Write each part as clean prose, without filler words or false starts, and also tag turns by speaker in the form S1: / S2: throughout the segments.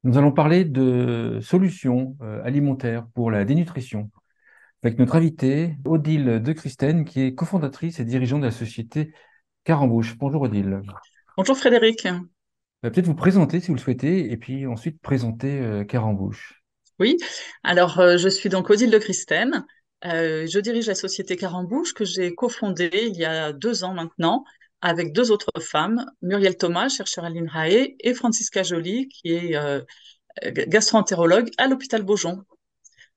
S1: Nous allons parler de solutions alimentaires pour la dénutrition avec notre invitée Odile de Christine, qui est cofondatrice et dirigeante de la société Carambouche. Bonjour Odile.
S2: Bonjour Frédéric.
S1: Peut-être vous présenter si vous le souhaitez, et puis ensuite présenter Carambouche.
S2: Oui, alors je suis donc Odile de Christine. Je dirige la société Carambouche que j'ai cofondée il y a 2 ans maintenant avec deux autres femmes, Muriel Thomas, chercheure à l'INRAE, et Francisca Joly, qui est gastro-entérologue à l'hôpital Beaujon.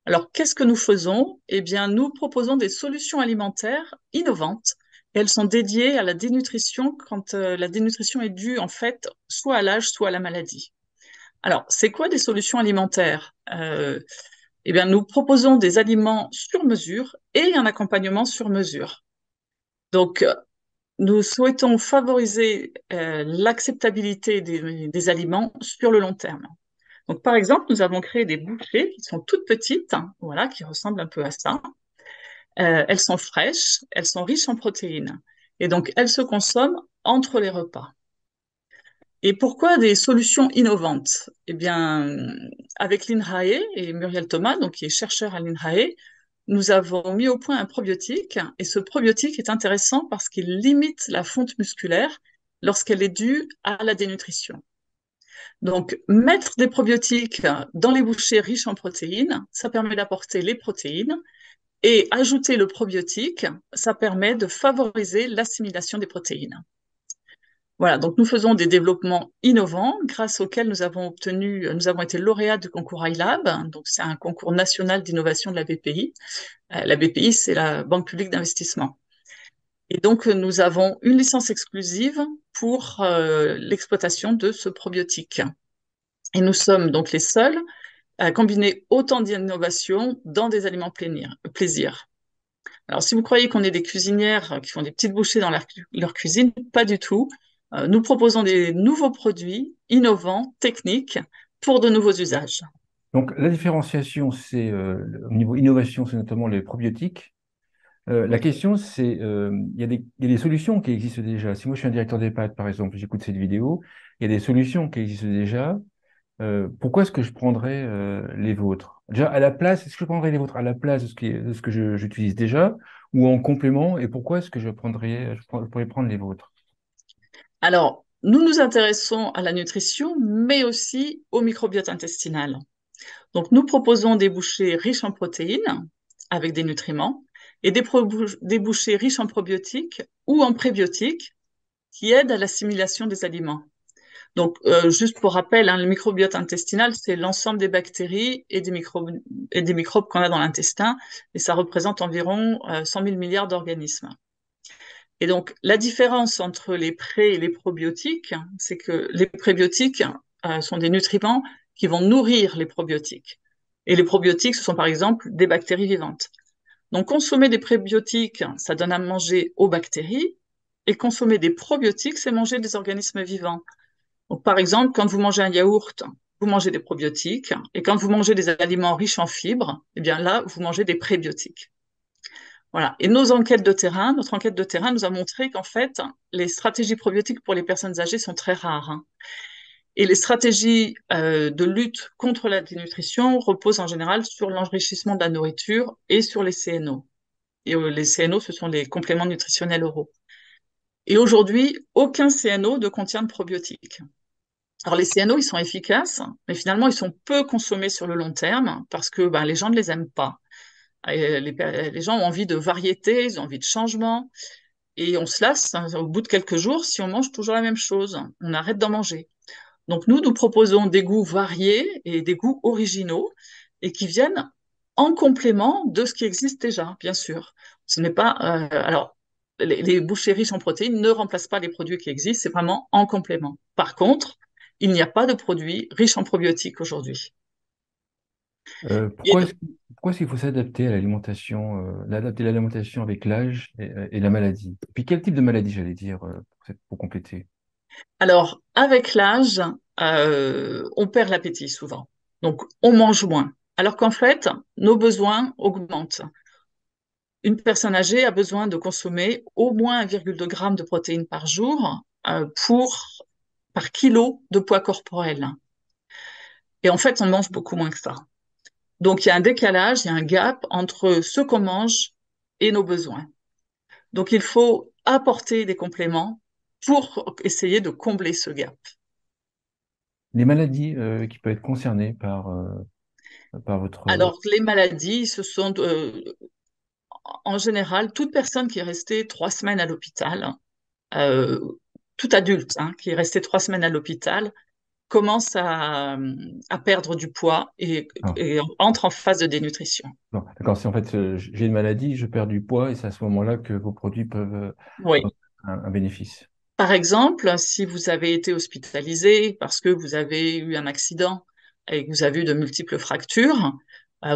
S2: Alors, qu'est-ce que nous faisons? Eh bien, nous proposons des solutions alimentaires innovantes. Et elles sont dédiées à la dénutrition quand la dénutrition est due en fait soit à l'âge, soit à la maladie. Alors, c'est quoi des solutions alimentaires? Eh bien, nous proposons des aliments sur mesure et un accompagnement sur mesure. Donc, nous souhaitons favoriser l'acceptabilité des aliments sur le long terme. Donc, par exemple, nous avons créé des bouchées qui sont toutes petites, hein, voilà, qui ressemblent un peu à ça. Elles sont fraîches, elles sont riches en protéines. Et donc, elles se consomment entre les repas. Et pourquoi des solutions innovantes? Eh bien, avec l'INRAE et Muriel Thomas, donc qui est chercheur à l'INRAE, nous avons mis au point un probiotique. Et ce probiotique est intéressant parce qu'il limite la fonte musculaire lorsqu'elle est due à la dénutrition. Donc, mettre des probiotiques dans les bouchées riches en protéines, ça permet d'apporter les protéines. Et ajouter le probiotique, ça permet de favoriser l'assimilation des protéines. Voilà, donc nous faisons des développements innovants grâce auxquels nous avons été lauréats du concours iLab. Donc c'est un concours national d'innovation de la BPI. La BPI, c'est la Banque publique d'investissement. Et donc nous avons une licence exclusive pour l'exploitation de ce probiotique. Et nous sommes donc les seuls à combiner autant d'innovations dans des aliments plaisir. Alors, si vous croyez qu'on est des cuisinières qui font des petites bouchées dans leur cuisine, pas du tout. Nous proposons des nouveaux produits innovants, techniques, pour de nouveaux usages.
S1: Donc la différenciation, c'est au niveau innovation, c'est notamment les probiotiques. La
S2: Oui.
S1: question, c'est, il y a des solutions qui existent déjà. Si moi je suis un directeur d'EHPAD, par exemple, j'écoute cette vidéo, il y a des solutions qui existent déjà. Pourquoi est-ce que je prendrais les vôtres? Déjà, à la place, est-ce que je prendrais les vôtres à la place de ce que j'utilise déjà ou en complément? Et pourquoi est-ce que je pourrais prendre les vôtres?
S2: Alors, nous nous intéressons à la nutrition, mais aussi au microbiote intestinal. Donc, nous proposons des bouchées riches en protéines, avec des nutriments, et des bouchées riches en probiotiques ou en prébiotiques, qui aident à l'assimilation des aliments. Donc, juste pour rappel, hein, le microbiote intestinal, c'est l'ensemble des bactéries et des microbes qu'on a dans l'intestin, et ça représente environ 100 000 milliards d'organismes. Et donc, la différence entre les pré et les probiotiques, c'est que les prébiotiques sont des nutriments qui vont nourrir les probiotiques. Et les probiotiques, ce sont par exemple des bactéries vivantes. Donc, consommer des prébiotiques, ça donne à manger aux bactéries, et consommer des probiotiques, c'est manger des organismes vivants. Donc, par exemple, quand vous mangez un yaourt, vous mangez des probiotiques, et quand vous mangez des aliments riches en fibres, eh bien là, vous mangez des prébiotiques. Voilà. Et notre enquête de terrain nous a montré qu'en fait, les stratégies probiotiques pour les personnes âgées sont très rares, hein. Et les stratégies de lutte contre la dénutrition reposent en général sur l'enrichissement de la nourriture et sur les CNO. Et les CNO, ce sont les compléments nutritionnels oraux. Et aujourd'hui, aucun CNO ne contient de probiotiques. Alors les CNO, ils sont efficaces, mais finalement, ils sont peu consommés sur le long terme parce que ben, les gens ne les aiment pas. Et les gens ont envie de variété, ils ont envie de changement, et on se lasse hein, au bout de quelques jours si on mange toujours la même chose. On arrête d'en manger. Donc nous proposons des goûts variés et des goûts originaux et qui viennent en complément de ce qui existe déjà, bien sûr. Ce n'est pas alors les bouchées riches en protéines ne remplacent pas les produits qui existent, c'est vraiment en complément. Par contre, il n'y a pas de produits riches en probiotiques aujourd'hui. Et
S1: Pourquoi est-ce qu'il faut s'adapter à l'alimentation, adapter l'alimentation avec l'âge et la maladie? Puis quel type de maladie, j'allais dire, pour compléter?
S2: alors, avec l'âge, on perd l'appétit souvent. Donc, on mange moins. Alors qu'en fait, nos besoins augmentent. Une personne âgée a besoin de consommer au moins 1,2 g de protéines par jour par kilo de poids corporel. Et en fait, on mange beaucoup moins que ça. Donc, il y a un décalage, il y a un gap entre ce qu'on mange et nos besoins. Donc, il faut apporter des compléments pour essayer de combler ce gap.
S1: Les maladies qui peuvent être concernées par votre...
S2: Alors, les maladies, ce sont en général toute personne qui est restée 3 semaines à l'hôpital, euh, tout adulte hein, qui est resté 3 semaines à l'hôpital, commence à perdre du poids
S1: Ah,
S2: et entre en phase de dénutrition.
S1: non, d'accord, si en fait j'ai une maladie, je perds du poids et c'est à ce moment-là que vos produits peuvent
S2: Oui.
S1: avoir un bénéfice.
S2: Par exemple, si vous avez été hospitalisé parce que vous avez eu un accident et que vous avez eu de multiples fractures,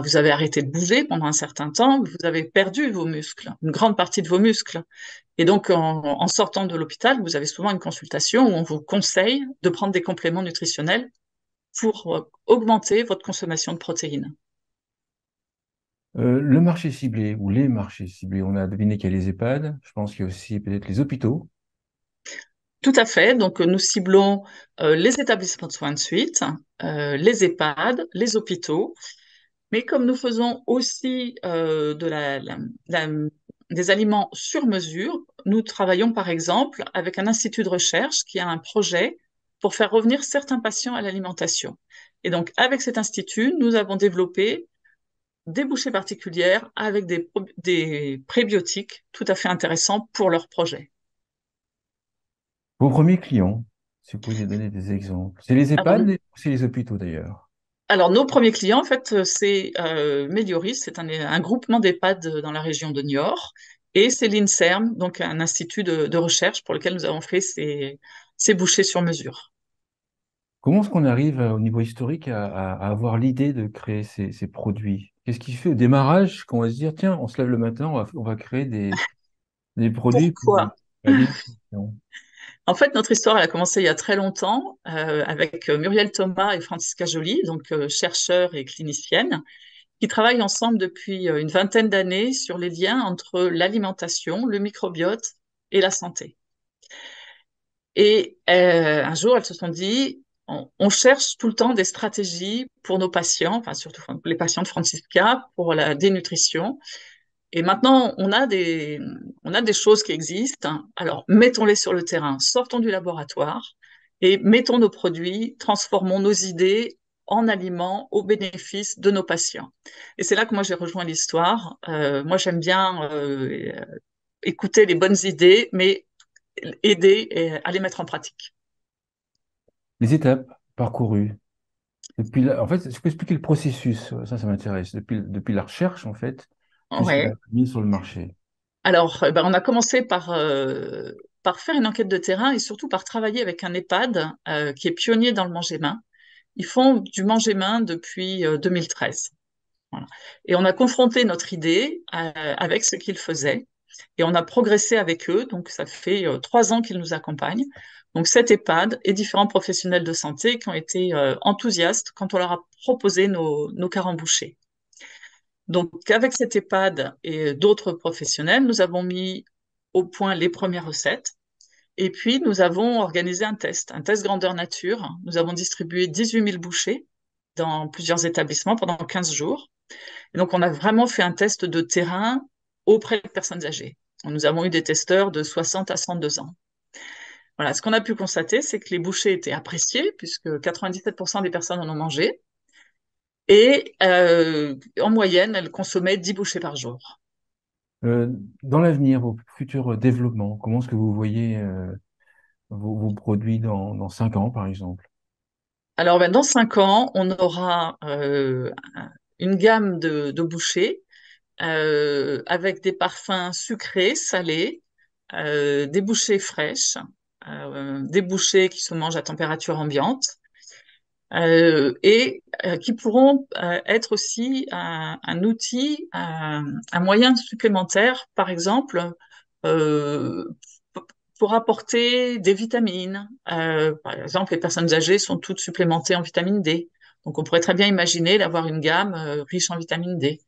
S2: vous avez arrêté de bouger pendant un certain temps, vous avez perdu vos muscles, une grande partie de vos muscles. Et donc, en sortant de l'hôpital, vous avez souvent une consultation où on vous conseille de prendre des compléments nutritionnels pour augmenter votre consommation de protéines.
S1: Le marché ciblé ou les marchés ciblés, on a deviné qu'il y a les EHPAD, je pense qu'il y a aussi peut-être les hôpitaux.
S2: Tout à fait. Donc, nous ciblons les établissements de soins de suite, les EHPAD, les hôpitaux. Mais comme nous faisons aussi la- des aliments sur mesure, nous travaillons par exemple avec un institut de recherche qui a un projet pour faire revenir certains patients à l'alimentation. Et donc, avec cet institut, nous avons développé des bouchées particulières avec des prébiotiques tout à fait intéressants pour leur projet.
S1: Vos premiers clients, si vous pouvez nous donner des exemples. C'est les
S2: Alors,
S1: EHPAD ou c'est les hôpitaux d'ailleurs?
S2: alors, nos premiers clients, en fait, c'est Melioris, c'est un groupement d'EHPAD dans la région de Niort, et c'est l'INSERM, donc un institut de recherche pour lequel nous avons fait ces bouchées sur mesure.
S1: Comment est-ce qu'on arrive au niveau historique à avoir l'idée de créer ces produits? Qu'est-ce qui fait au démarrage qu'on va se dire, tiens, on se lève le matin, on va créer des produits pour
S2: Pourquoi?
S1: la nutrition?
S2: En fait, notre histoire, elle a commencé il y a très longtemps avec Muriel Thomas et Francisca Joly, donc chercheurs et cliniciennes, qui travaillent ensemble depuis une vingtaine d'années sur les liens entre l'alimentation, le microbiote et la santé. Et un jour, elles se sont dit, on cherche tout le temps des stratégies pour nos patients, enfin surtout les patients de Francisca, pour la dénutrition. Et maintenant, on a des choses qui existent. Alors, mettons-les sur le terrain, sortons du laboratoire et mettons nos produits, transformons nos idées en aliments au bénéfice de nos patients. Et c'est là que moi j'ai rejoint l'histoire. Moi, j'aime bien écouter les bonnes idées, mais aider à les mettre en pratique.
S1: Les étapes parcourues. En fait, est-ce que vous pouvez expliquer le processus? Ça m'intéresse. Depuis la recherche, en fait, jusqu'à la
S2: Ouais.
S1: mise sur le marché.
S2: Alors, ben, on a commencé par faire une enquête de terrain et surtout par travailler avec un EHPAD qui est pionnier dans le manger-main. Ils font du manger-main depuis 2013. Voilà. Et on a confronté notre idée avec ce qu'ils faisaient et on a progressé avec eux. Donc, ça fait 3 ans qu'ils nous accompagnent. Donc, cet EHPAD et différents professionnels de santé qui ont été enthousiastes quand on leur a proposé nos carambouchés. Donc, avec cet EHPAD et d'autres professionnels, nous avons mis au point les premières recettes. Et puis, nous avons organisé un test grandeur nature. Nous avons distribué 18 000 bouchées dans plusieurs établissements pendant 15 jours. Et donc, on a vraiment fait un test de terrain auprès de personnes âgées. Nous avons eu des testeurs de 60 à 102 ans. Voilà, ce qu'on a pu constater, c'est que les bouchées étaient appréciées, puisque 97% des personnes en ont mangé. Et en moyenne, elles consommaient 10 bouchées par jour.
S1: Euh, dans l'avenir, vos futurs développements, comment est-ce que vous voyez vos produits dans 5 ans, par exemple?
S2: Alors, ben, dans 5 ans, on aura une gamme de bouchées avec des parfums sucrés, salés, des bouchées fraîches, des bouchées qui se mangent à température ambiante et qui pourront être aussi un outil, un moyen supplémentaire, par exemple, euh, pour apporter des vitamines. Par exemple, les personnes âgées sont toutes supplémentées en vitamine D. Donc, on pourrait très bien imaginer d'avoir une gamme riche en vitamine D.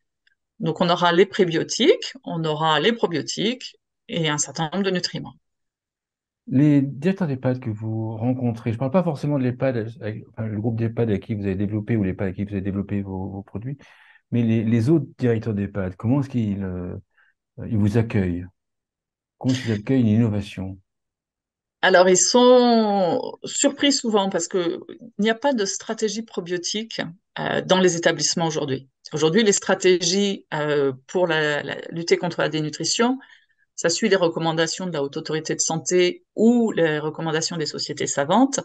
S2: Donc, on aura les prébiotiques, on aura les probiotiques et un certain nombre de nutriments.
S1: Les directeurs d'EHPAD que vous rencontrez, je ne parle pas forcément de l'EHPAD, enfin, le groupe d'EHPAD avec qui vous avez développé ou l'EHPAD avec qui vous avez développé vos produits, mais les autres directeurs d'EHPAD, comment est-ce qu'ils ils vous accueillent? Comment est-ce qu'ils accueillent une innovation?
S2: Alors, ils sont surpris souvent parce que il n'y a pas de stratégie probiotique dans les établissements aujourd'hui. Aujourd'hui, les stratégies pour lutter contre la dénutrition, ça suit les recommandations de la Haute Autorité de Santé ou les recommandations des sociétés savantes.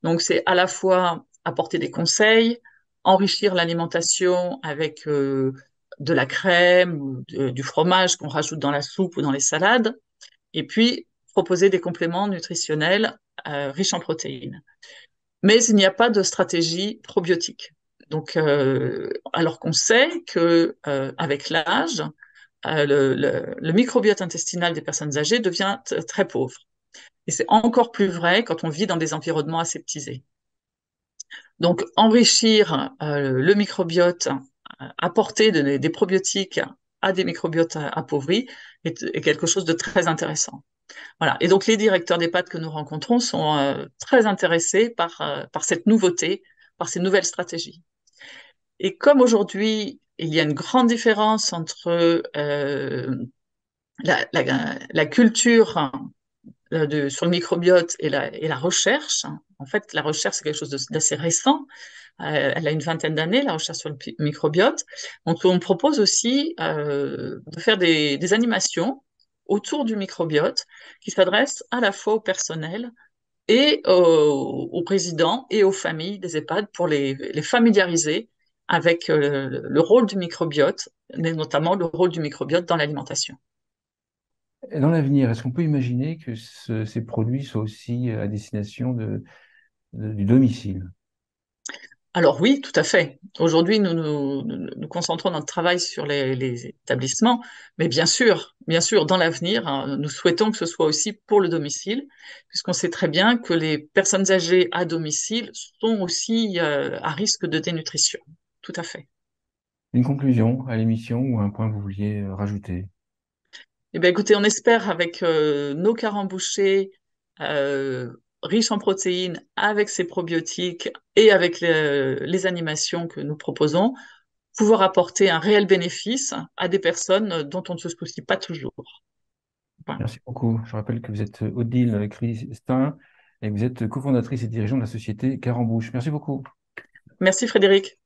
S2: Donc, c'est à la fois apporter des conseils, enrichir l'alimentation avec de la crème ou du fromage qu'on rajoute dans la soupe ou dans les salades, et puis proposer des compléments nutritionnels riches en protéines. Mais il n'y a pas de stratégie probiotique. Donc, alors qu'on sait que avec l'âge, le microbiote intestinal des personnes âgées devient très pauvre. Et c'est encore plus vrai quand on vit dans des environnements aseptisés. Donc, enrichir le microbiote, apporter des probiotiques à des microbiotes appauvris est quelque chose de très intéressant. Voilà. Et donc, les directeurs d'EHPAD que nous rencontrons sont très intéressés par cette nouveauté, par ces nouvelles stratégies. Et comme aujourd'hui, il y a une grande différence entre la culture sur le microbiote et la recherche. En fait, la recherche, c'est quelque chose d'assez récent. Elle a une vingtaine d'années, la recherche sur le microbiote. Donc, on propose aussi de faire des animations autour du microbiote qui s'adressent à la fois au personnel et aux résidents et aux familles des EHPAD pour les familiariser avec le rôle du microbiote, mais notamment le rôle du microbiote dans l'alimentation.
S1: Et dans l'avenir, est-ce qu'on peut imaginer que ces produits soient aussi à destination du domicile?
S2: Alors oui, tout à fait. Aujourd'hui, nous concentrons notre travail sur les établissements, mais bien sûr, dans l'avenir, hein, nous souhaitons que ce soit aussi pour le domicile, puisqu'on sait très bien que les personnes âgées à domicile sont aussi à risque de dénutrition. Tout à fait.
S1: Une conclusion à l'émission ou un point que vous vouliez rajouter?
S2: Eh bien, écoutez, on espère avec nos carambouchés euh, riches en protéines, avec ces probiotiques et avec les animations que nous proposons, pouvoir apporter un réel bénéfice à des personnes dont on ne se soucie pas toujours. Voilà.
S1: Merci beaucoup. Je rappelle que vous êtes Odile Christin et vous êtes cofondatrice et dirigeante de la société Carambouche. Merci beaucoup.
S2: Merci Frédéric.